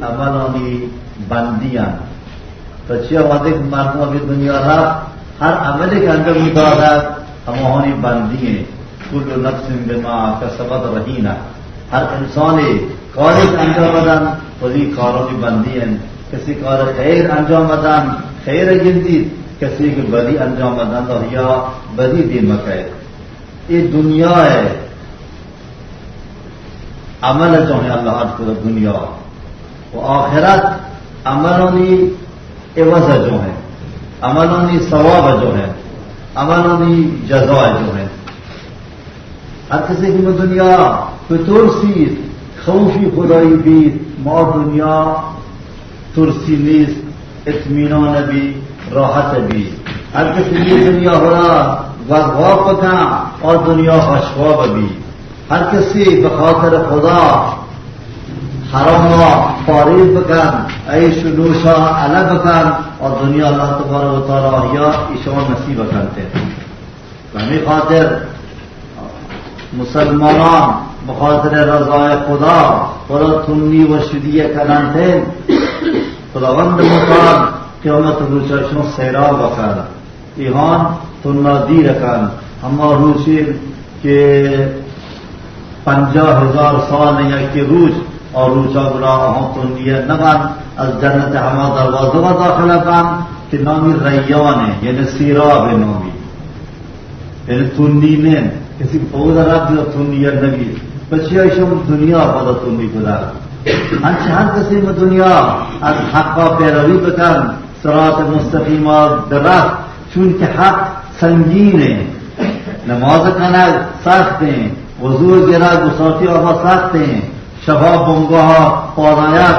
عملانی بندیان تو چی آمده که مردم به دنیا رفت هر عملی که انجام می‌دادند هماهانی بندیه کل نفس بما کسبت رهینه هر انسانی کاری که انجام بدن خودی کارانی بندیه کسی کار خیر انجام بدن خیر گندید کسی که بدی انجام بدن یا بدی دین مکه یہ دنیا ہے عمل جو ہے اللہ عز و جل دنیا و آخرت عملونی عوض جو ہے عملونی ثواب جو ہے عملونی جزا جو ہے ہر کسی کی دنیا کوئی ترسی خوفی خدایی بید ما دنیا ترسی نیست اطمینان بھی راحت بھی ہر کسی کی دنیا ہو رہا وغواب بکن اور دنیا خوشواب بھی ہر کسی بخاطر خدا حرام فارغ بکن عیش و نوشا الگ بکن اور دنیا اللہ تبارک و تعالی یا ایشان نصیب کرتے ہیں ہمیں خاطر مسلمانان بخاطر رضای خدا خدا تنی و شدیه کننده خداوند مطال قیامت روزشون سیراب بکن ایهان تنها دیر کن اما روزی که 50,000 سال یکی روز اور روزا گناه هم تنیه نبن از جنت همه دروازه و داخل بن که نامی ریانه یعنی سیراب نامی یعنی تنی نه کسی فوض رب یا تنیه نبی بچه ایشون دنیا خدا تنی کده هنچه هر کسی دنیا از حقا پیروی بکن صراط مستقیم درخت چون که حق سنگینه نماز کنه سخته وضوع گرا گساتی آقا سخته شباب بنگاه پادایت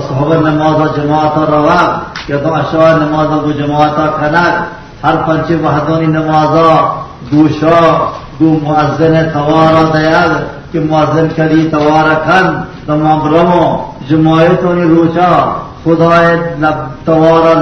صحابه نماز جماعت رواد یا تو اشعار نماز و جماعت کنک هر پنچه وحدانی نمازا دوشا دو مؤذن توارا دیاد که مؤذن کلی توارا کن تمام برمو جماعتانی روچا خدای توارا